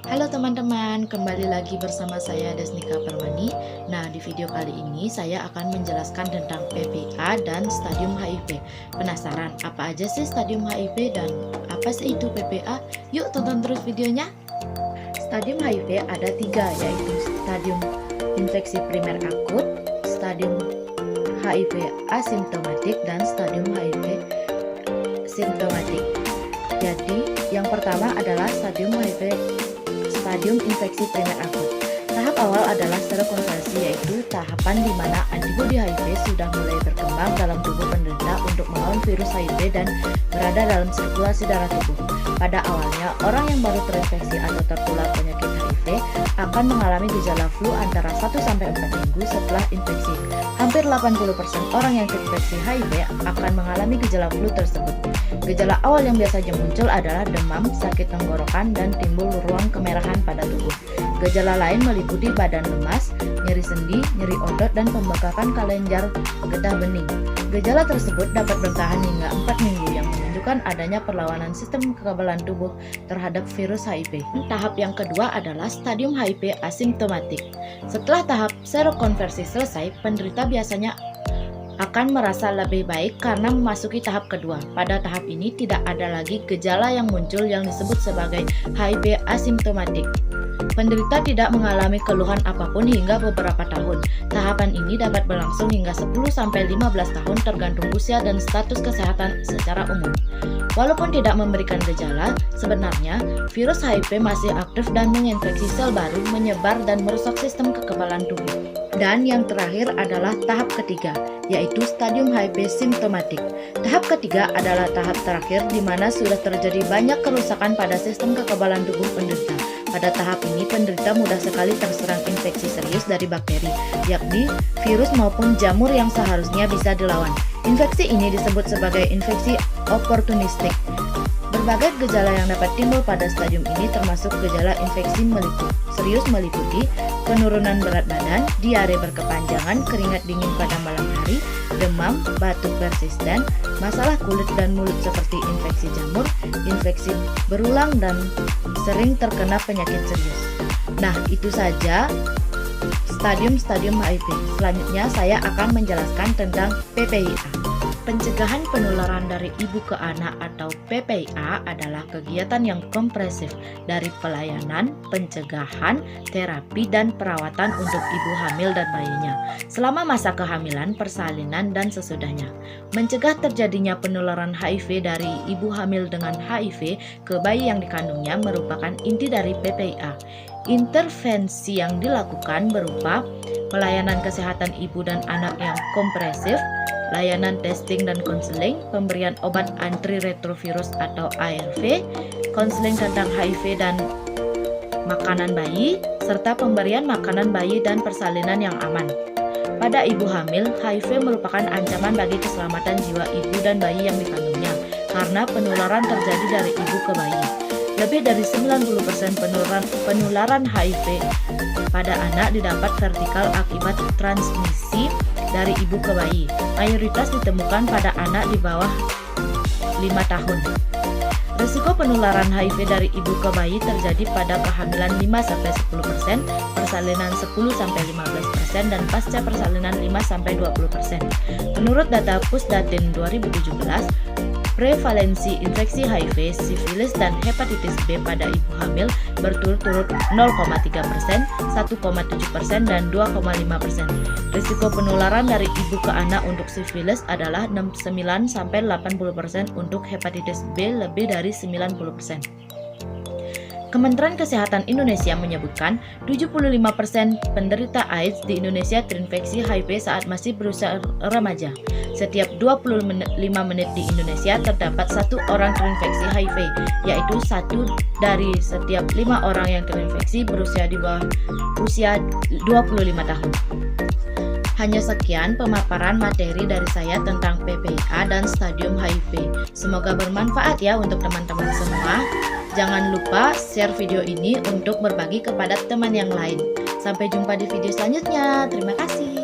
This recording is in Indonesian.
Halo teman-teman, kembali lagi bersama saya Desnika Permani. Nah, di video kali ini saya akan menjelaskan tentang PPA dan stadium HIV. Penasaran apa aja sih stadium HIV dan apa sih itu PPA? Yuk tonton terus videonya. Stadium HIV ada 3, yaitu stadium infeksi primer akut, stadium HIV asimptomatik, dan stadium HIV simptomatik. Jadi, yang pertama adalah stadium infeksi primer akut. Tahap awal adalah serokonversi, yaitu tahapan di mana antibodi HIV sudah mulai berkembang dalam tubuh penderita untuk melawan virus HIV dan berada dalam sirkulasi darah tubuh. Pada awalnya, orang yang baru terinfeksi atau tertular penyakit HIV akan mengalami gejala flu antara 1-4 minggu setelah infeksi. Hampir 80% orang yang terinfeksi HIV akan mengalami gejala flu tersebut. Gejala awal yang biasanya muncul adalah demam, sakit tenggorokan, dan timbul ruang kemerahan pada tubuh. Gejala lain meliputi badan lemas, nyeri sendi, nyeri otot, dan pembengkakan kelenjar getah bening. Gejala tersebut dapat bertahan hingga 4 minggu yang menunjukkan adanya perlawanan sistem kekebalan tubuh terhadap virus HIV. Tahap yang kedua adalah stadium HIV asimptomatik. Setelah tahap serokonversi selesai, penderita biasanya akan merasa lebih baik karena memasuki tahap kedua. Pada tahap ini tidak ada lagi gejala yang muncul yang disebut sebagai HIV asimptomatik. Penderita tidak mengalami keluhan apapun hingga beberapa tahun. Tahapan ini dapat berlangsung hingga 10-15 tahun tergantung usia dan status kesehatan secara umum. Walaupun tidak memberikan gejala, sebenarnya virus HIV masih aktif dan menginfeksi sel baru, menyebar dan merusak sistem kekebalan tubuh. Dan yang terakhir adalah tahap ketiga, yaitu stadium HIV simptomatik. Tahap ketiga adalah tahap terakhir di mana sudah terjadi banyak kerusakan pada sistem kekebalan tubuh penderita. Pada tahap ini, penderita mudah sekali terserang infeksi serius dari bakteri, yakni virus maupun jamur yang seharusnya bisa dilawan. Infeksi ini disebut sebagai infeksi oportunistik. Berbagai gejala yang dapat timbul pada stadium ini termasuk gejala infeksi serius meliputi penurunan berat badan, diare berkepanjangan, keringat dingin pada malam hari, demam, batuk persisten, masalah kulit dan mulut seperti infeksi jamur, infeksi berulang, dan sering terkena penyakit serius. Nah, itu saja stadium-stadium HIV. Selanjutnya saya akan menjelaskan tentang PPIA. Pencegahan penularan dari ibu ke anak atau PPIA adalah kegiatan yang komprehensif dari pelayanan, pencegahan, terapi, dan perawatan untuk ibu hamil dan bayinya selama masa kehamilan, persalinan, dan sesudahnya. Mencegah terjadinya penularan HIV dari ibu hamil dengan HIV ke bayi yang dikandungnya merupakan inti dari PPIA. Intervensi yang dilakukan berupa pelayanan kesehatan ibu dan anak yang komprehensif, layanan testing dan konseling, pemberian obat antiretrovirus atau ARV, konseling tentang HIV dan makanan bayi, serta pemberian makanan bayi dan persalinan yang aman. Pada ibu hamil, HIV merupakan ancaman bagi keselamatan jiwa ibu dan bayi yang dikandungnya karena penularan terjadi dari ibu ke bayi. Lebih dari 90% penularan HIV pada anak didapat vertikal akibat transmisi dari ibu ke bayi. Mayoritas ditemukan pada anak di bawah 5 tahun. Risiko penularan HIV dari ibu ke bayi terjadi pada kehamilan 5-10%, persalinan 10-15%, dan pasca persalinan 5-20%. Menurut data Pusdatin 2017, prevalensi infeksi HIV, sifilis, dan hepatitis B pada ibu hamil berturut-turut 0,3%, 1,7%, dan 2,5%. Risiko penularan dari ibu ke anak untuk sifilis adalah 9-80%, untuk hepatitis B lebih dari 90%. Kementerian Kesehatan Indonesia menyebutkan 75% penderita AIDS di Indonesia terinfeksi HIV saat masih berusia remaja. Setiap 25 menit di Indonesia terdapat 1 orang terinfeksi HIV, yaitu 1 dari setiap 5 orang yang terinfeksi berusia di bawah usia 25 tahun. Hanya sekian pemaparan materi dari saya tentang PPIA dan stadium HIV. Semoga bermanfaat ya untuk teman-teman semua. Jangan lupa share video ini untuk berbagi kepada teman yang lain. Sampai jumpa di video selanjutnya. Terima kasih.